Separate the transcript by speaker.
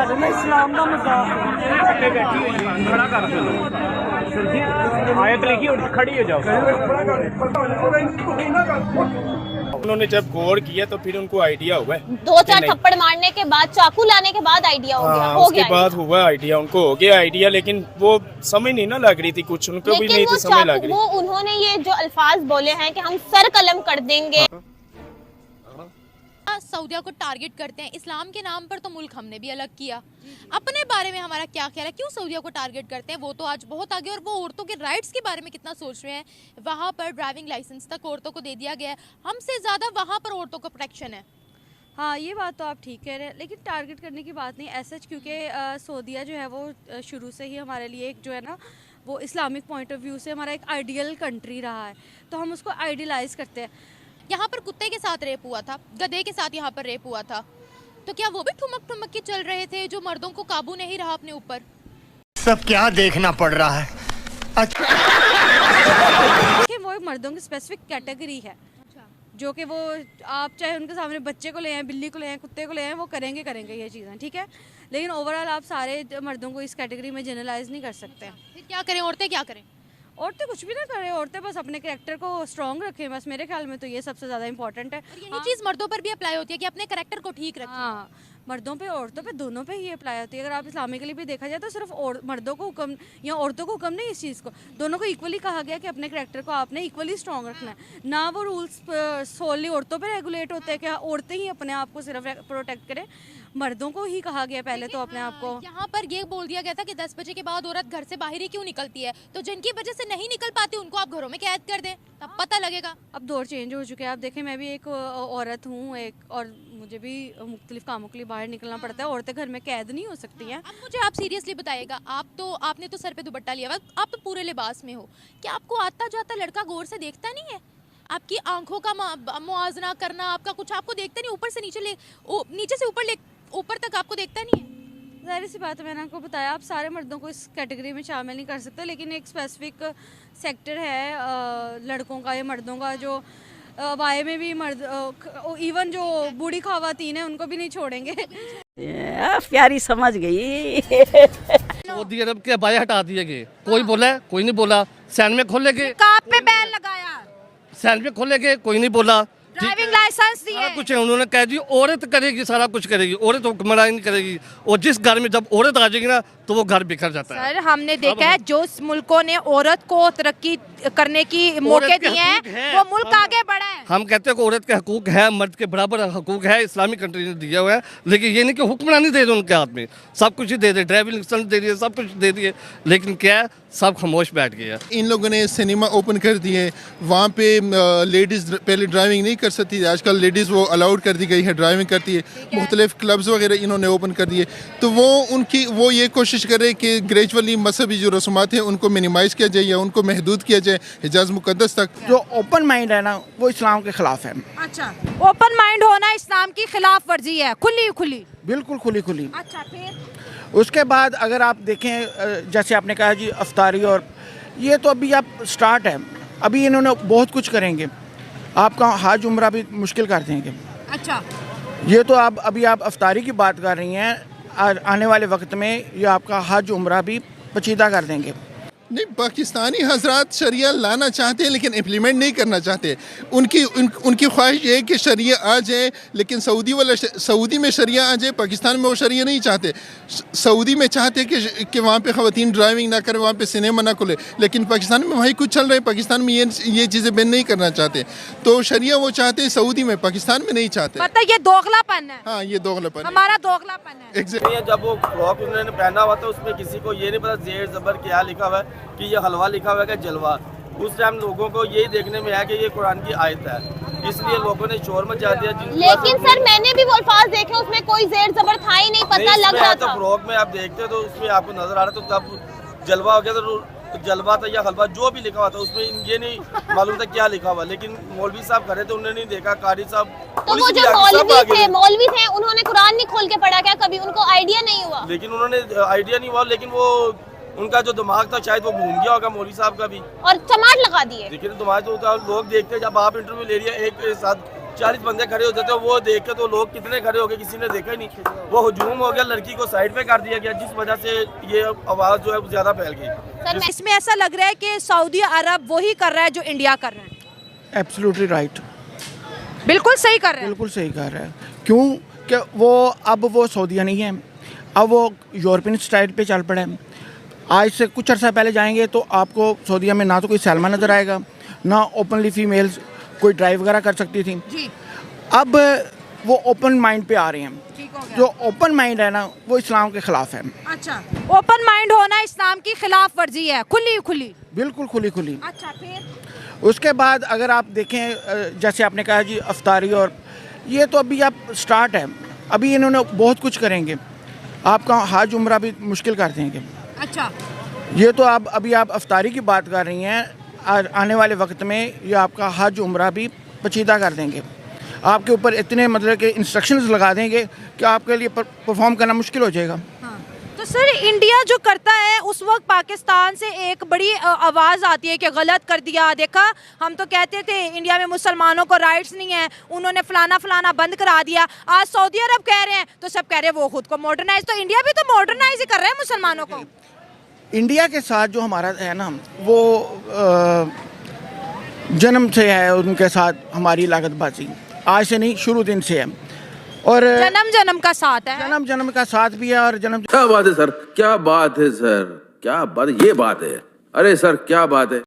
Speaker 1: इस्लाम का मजाक खड़ा कर आयत लिखी और खड़ी हो जाओ। उन्होंने जब गौर किया तो फिर उनको आइडिया हुआ,
Speaker 2: 2-4 थप्पड़ मारने के बाद, चाकू लाने के बाद आइडिया हो गया।
Speaker 1: उसके बाद हुआ आइडिया, उनको हो गया आइडिया, लेकिन वो समझ नहीं ना लग रही थी, कुछ उनको भी नहीं थी समझ लग रही।
Speaker 2: वो उन्होंने ये जो अल्फाज बोले हैं कि हम सर कलम कर देंगे,
Speaker 3: सऊदिया को टारगेट करते हैं। इस्लाम के नाम पर तो मुल्क हमने भी अलग किया। अपने बारे में हमारा क्या ख्याल है, क्यों सऊदिया को टारगेट करते हैं? वो तो आज बहुत आगे, और वो औरतों के राइट्स के बारे में कितना सोच रहे हैं। वहाँ पर ड्राइविंग लाइसेंस तक औरतों को दे दिया गया है, हमसे ज़्यादा वहाँ पर औरतों को प्रोटेक्शन है।
Speaker 4: हाँ, ये बात तो आप ठीक कह रहे हैं, लेकिन टारगेट करने की बात नहीं ऐसा, क्योंकि सऊदिया जो है वो शुरू से ही हमारे लिए एक जो है ना वो इस्लामिक पॉइंट ऑफ व्यू से हमारा एक आइडियल कंट्री रहा है, तो हम उसको आइडियलाइज करते हैं।
Speaker 3: यहाँ पर कुत्ते के साथ रेप हुआ था, गधे के साथ यहाँ पर रेप हुआ था, तो क्या वो भी ठुमक ठुमक के चल रहे थे जो मर्दों को काबू नहीं रहा अपने ऊपर?
Speaker 5: सब क्या देखना पड़ रहा है। अच्छा,
Speaker 4: वो एक मर्दों की स्पेसिफिक कैटेगरी है, जो कि वो आप चाहे उनके सामने बच्चे को ले आए, बिल्ली को ले आए, कुत्ते को ले आए, वो करेंगे ये चीज़ें, ठीक है। लेकिन ओवरऑल आप सारे मर्दों को इस कैटेगरी में जनरलाइज नहीं कर सकते।
Speaker 3: फिर क्या करें, औरतें क्या करें?
Speaker 4: औरतें कुछ भी ना करें, औरतें बस अपने कैरेक्टर को स्ट्रॉन्ग रखें, बस मेरे ख्याल में तो ये सबसे ज़्यादा इंपॉर्टेंट है।
Speaker 3: यही चीज़ मर्दों पर भी अप्लाई होती है कि अपने कैरेक्टर को ठीक रखें।
Speaker 4: हाँ, मर्दों पे औरतों पे दोनों पे ही अप्लाई होती है। अगर आप इस्लामिकली भी देखा जाए तो सिर्फ मर्दों को हुक्म या औरतों को हुक्म नहीं, इस चीज़ को दोनों को इक्वली कहा गया कि अपने कैरेक्टर को आपने इक्वली स्ट्रॉन्ग रखना है। ना वो रूल्स सोली औरतों पे रेगुलेट होते हैं कि औरतें ही अपने आप को सिर्फ प्रोटेक्ट करें, मर्दों को ही कहा गया पहले तो अपने आप को।
Speaker 3: यहाँ पर ये बोल दिया गया था कि 10 बजे के बाद औरत घर से बाहर ही क्यों निकलती है, तो जिनकी वजह से नहीं निकल पाती उनको आप घरों में कैद कर दें, तब पता लगेगा।
Speaker 4: अब दौर चेंज हो चुके हैं, आप देखें मैं भी एक औरत हूँ और मुझे भी मुख्तलिफ कामों के लिए बाहर निकलना पड़ता है, औरतें घर में कैद नहीं हो सकती हैं।
Speaker 3: अब मुझे आप सीरियसली बताइएगा, आपने तो सर पे दुपट्टा लिया हुआ, आप तो पूरे लिबास में हो, क्या आपको आता जाता लड़का गौर से देखता नहीं है? आपकी आंखों का मुआवजा करना, आपका कुछ आपको देखता नहीं, ऊपर से नीचे से ऊपर तक आपको देखता नहीं है?
Speaker 4: ज़ाहिर सी बात है, मैंने आपको बताया, आप सारे मर्दों को इस कैटेगरी में शामिल नहीं कर सकते, लेकिन एक स्पेसिफिक सेक्टर है लड़कों का या मर्दों का, जो वाई में भी मर्द, इवन जो बूढ़ी खवातीन है उनको भी नहीं छोड़ेंगे।
Speaker 6: प्यारी समझ गई।
Speaker 7: सऊदी अरब के बाय हटा दिए गए, कोई बोला कोई नहीं बोला। सैन में खोले गए,
Speaker 8: काप पे बैन लगाया,
Speaker 7: सैन में खोले गए, कोई नहीं बोला।
Speaker 8: ड्राइविंग लाइसेंस दिए,
Speaker 7: सारा कुछ है, उन्होंने कह दी औरत करेगी, सारा कुछ करेगी, औरत हुक्मरानी करेगी, और जिस घर में जब औरत आ जाएगी ना तो वो घर बिखर जाता है।
Speaker 8: सर हमने देखा है जो मुल्कों ने औरत को तरक्की करने की मौके दिए हैं वो मुल्क आगे बढ़ा है।
Speaker 7: हम कहते हैं कि औरत के हकूक है, मर्द के बराबर हकूक है, इस्लामिक कंट्री ने दिया हुआ है, लेकिन ये नहीं कि हुक्मरानी दे दे उनके हाथ में, सब कुछ ही दे दे, ड्राइविंग लाइसेंस दे दिए, सब कुछ दे दिए, लेकिन क्या है, सब खामोश बैठ गया।
Speaker 9: इन लोगों ने सिनेमा ओपन कर दिए, वहाँ पे लेडीज़ पहले ड्राइविंग नहीं कर सकती थी, आजकल लेडीज़ वो अलाउड कर दी गई है, ड्राइविंग करती है। मुख्तलिफ क्लब्स वगैरह इन्होंने ओपन कर दिए, तो वो ये कोशिश कर रहे कि ग्रेजुअली मजहबी जो रसूमात हैं उनको मिनिमाइज़ किया जाए या उनको महदूद किया जाए हिजाज मुकद्दस तक।
Speaker 6: जो ओपन माइंड है ना वो इस्लाम के खिलाफ है।
Speaker 8: अच्छा, ओपन माइंड होना इस्लाम की खिलाफ वर्जी है, खुली
Speaker 6: बिल्कुल खुली।
Speaker 8: अच्छा, फिर
Speaker 6: उसके बाद अगर आप देखें, जैसे आपने कहा जी अफ्तारी, और ये तो अभी आप स्टार्ट है, अभी इन्होंने बहुत कुछ करेंगे, आपका हज उम्रा भी मुश्किल कर देंगे।
Speaker 8: अच्छा,
Speaker 6: ये तो अभी आप अफ्तारी की बात कर रही हैं, आने वाले वक्त में ये आपका हज उम्रा भी पेचीदा कर देंगे।
Speaker 9: नहीं, पाकिस्तानी हजरात शरिया लाना चाहते हैं लेकिन इम्प्लीमेंट नहीं करना चाहते। उनकी ख्वाहिश ये है कि शरिया आ जाए, लेकिन सऊदी में शरिया आ जाए, पाकिस्तान में वो शरिया नहीं चाहते। सऊदी में चाहते कि वहाँ पे ख़वातीन ड्राइविंग ना करें, वहाँ पे सिनेमा ना खुले, लेकिन पाकिस्तान में वही कुछ चल रहा है, पाकिस्तान में ये चीज़ें बैन नहीं करना चाहते। तो शरिया वो चाहते हैं सऊदी में, पाकिस्तान में नहीं चाहते।
Speaker 8: मतलब ये दोगलापन है।
Speaker 9: हाँ, ये दोगलापन,
Speaker 8: हमारा दोगलापन है।
Speaker 10: जब वो फ्रॉक उन्होंने पहना हुआ था उसमें किसी को ये नहीं पता जेर ज़बर क्या लिखा हुआ है, कि ये हलवा लिखा हुआ है कि जलवा। उस टाइम लोगों को यही देखने में आया कि ये कुरान की आयत है, इसलिए लोगों ने शोर मचा दिया।
Speaker 2: लेकिन सर मैंने भी वो अल्फाज देखे, उसमें कोई जेर जबर था ही नहीं, पता लग रहा था।
Speaker 10: फ्रॉक में आप देखते हो तो उसमें आपको नजर आ रहा था, तो तब जलवा हो गया, तो जलवा था या हलवा जो भी लिखा हुआ था उसमें ये नहीं मालूम था क्या लिखा हुआ। लेकिन मौलवी साहब खड़े थे, उन्होंने नहीं देखा, कारी साहब
Speaker 2: तो वो जो मौलवी थे उन्होंने कुरान नहीं खोल के पढ़ा क्या कभी? उनको आइडिया नहीं हुआ?
Speaker 10: लेकिन उन्होंने आइडिया नहीं हुआ, लेकिन वो उनका जो दिमाग था शायद वो घूम गया होगा मौलवी साहब का भी,
Speaker 2: और चमाट लगा दिए।
Speaker 10: लेकिन तुम्हारे तो लोग देखते हैं, जब आप इंटरव्यू ले रही है एक के साथ 40 बंदे खड़े हो जाते हैं, वो देख के तो लोग कितने खड़े हो गए, किसी ने देखा ही नहीं। वो हुजूम हो गया, लड़की को साइड पे कर दिया गया, जिस वजह से ये आवाज़ जो है ज़्यादा फैल गई।
Speaker 8: इसमें ऐसा लग रहा है कि सऊदी अरब वही कर रहा है जो इंडिया कर रहा है।
Speaker 6: एब्सोल्युटली राइट,
Speaker 8: बिल्कुल सही कर रहे हैं।
Speaker 6: बिल्कुल सही कर रहा है। क्यों कि वो सऊदीया नहीं है, अब वो यूरोपियन स्टाइल पे चल पड़े। आज से कुछ अर्सा पहले जाएंगे तो आपको सऊदीया में ना तो कोई सैलमा नज़र आएगा, ना ओपनली फीमेल्स कोई ड्राइव वगैरह कर सकती थी।
Speaker 8: जी।
Speaker 6: अब वो ओपन माइंड पे आ रहे हैं।
Speaker 8: ठीक हो गया।
Speaker 6: जो ओपन माइंड है ना वो इस्लाम के खिलाफ है।
Speaker 8: अच्छा, ओपन माइंड होना इस्लाम की खिलाफ वर्जी है, खुली खुली।
Speaker 6: बिल्कुल खुली खुली।
Speaker 8: अच्छा, फिर
Speaker 6: उसके बाद अगर आप देखें, जैसे आपने कहा जी अफ्तारी, और ये तो अभी आप स्टार्ट है, अभी इन्होंने बहुत कुछ करेंगे, आपका हज उम्रा भी मुश्किल कर देंगे।
Speaker 8: अच्छा,
Speaker 6: ये तो अभी आप अफ्तारी की बात कर रही हैं, आने वाले वक्त में ये आपका हज उम्रा भी पेचीदा कर देंगे, आपके ऊपर इतने मतलब के इंस्ट्रक्शंस लगा देंगे कि आपके लिए परफॉर्म करना मुश्किल हो जाएगा।
Speaker 8: हाँ। तो सर, इंडिया जो करता है उस वक्त पाकिस्तान से एक बड़ी आवाज़ आती है कि गलत कर दिया, देखा हम तो कहते थे इंडिया में मुसलमानों को राइट्स नहीं है, उन्होंने फलाना फलाना बंद करा दिया। आज सऊदी अरब कह रहे हैं तो सब कह रहे हैं वो खुद को मॉडर्नाइज, तो इंडिया भी तो मॉडर्नाइज ही कर रहा है मुसलमानों को।
Speaker 6: इंडिया के साथ जो हमारा है ना वो जन्म से है, उनके साथ हमारी लागतबाजी आज से नहीं, शुरू दिन से है, और
Speaker 8: जन्म जन्म का साथ है,
Speaker 6: जन्म जन्म का साथ भी है। और जन्म
Speaker 11: क्या बात है सर, क्या बात है सर, क्या बात, ये बात है, अरे सर क्या बात है।